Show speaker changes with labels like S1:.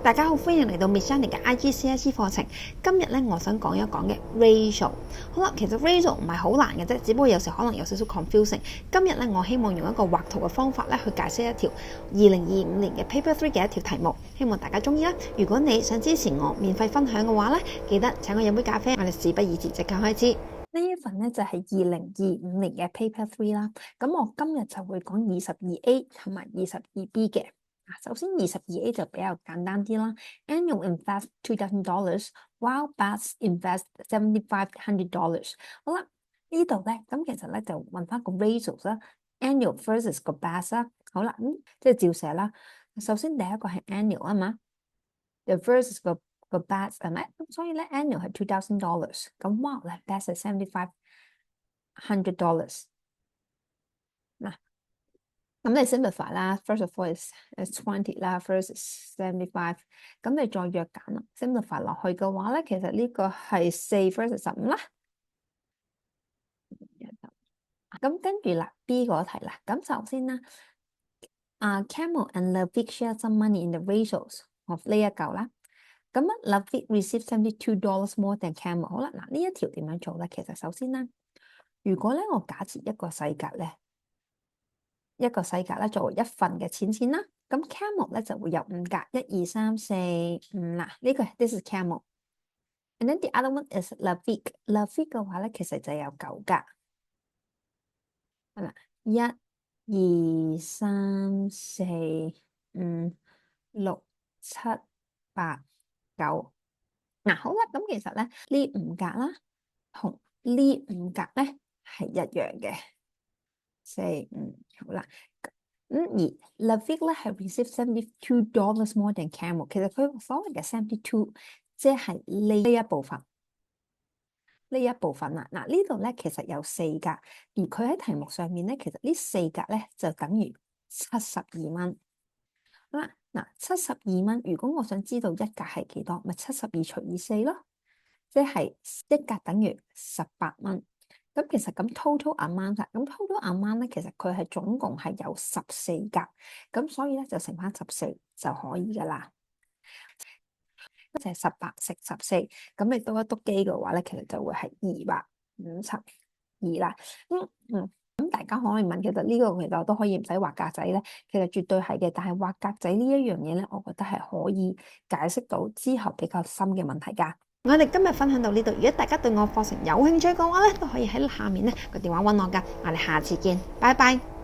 S1: 大家好，歡迎嚟到 Miss Jenny 嘅 IGCSE 課程。今日咧，我想講一講嘅 ratio。好啦，其實 ratio 唔係好難嘅啫，只不過有時可能有少少 confusing。今日咧，我希望用一個畫圖嘅方法咧去解釋一條2025年嘅 Paper 3嘅一條題目，希望大家中意啦。如果你想支持我免費分享嘅話咧，記得請我飲杯咖啡。我哋事不宜遲，即刻開始。呢一份咧就係2025年嘅 Paper 3啦。咁我今日就會講 22A 同埋 22B 嘅。首先 22A 就比較簡單啲啦。Annual invest $2,000 while Bats invest $7,500。好啦，呢度咧咁其實咧就問翻個 ratios 啦 ，annual versus 個 Bats 啦。好啦，即係照寫啦。首先第一個係 annual 啊嘛，就 versus 個 Bats 係咪？咁所以咧 annual 係$2,000，咁 while 咧 Bats 係$7,500。嗱。咁你 simplify 啦 ，first of all is 20啦 versus 75，咁你再約減啦 ，simplify 落去嘅話咧，其實呢個係4 versus 15啦。咁跟住啦 B 嗰題啦，咁首先啦，Camel and Levick share some money in the ratios of 呢一嚿啦。咁啊 Levick received $72 more than Camel。好啦，嗱呢一條點樣做咧？其實首先咧，如果咧我假設一個細格咧。一個細格咧作為一份嘅錢啦，咁 Camel 咧就會有5格，1、2、3、4、5啦。呢個 this is Camel，and then the other one is Levick 嘅話咧，其實就有9格，係啦，1、2、3、4、5、6、7、8、9。嗱好啦，咁其實咧呢5格啦，同呢5格咧係一樣嘅。4、5，好啦，而 Levick 咧係 receive $72 more than Camel。其實佢所謂嘅72，即係呢一部分，啦。嗱呢度咧其實有4格，而佢喺題目上面咧，其實呢4格咧就等於72蚊。好啦，嗱72蚊，如果我想知道一格係幾多，咪72除以4咯，即係一格等於18蚊。咁其實咁 total amount 咁 total amount 咧，其實佢係總共係有14格，咁所以咧就乘翻14就可以噶啦。就係18乘14，咁你督一督機嘅話咧，其實就會係252啦。咁大家可以問，其實呢個其實都可以唔使畫格仔咧，其實絕對係嘅。但係畫格仔呢一樣嘢咧，我覺得係可以解釋到之後比較深嘅問題噶。我哋今日分享到呢度，如果大家對我課程有興趣嘅話咧，都可以喺下面咧個電話搵我噶。我哋下次見，拜拜。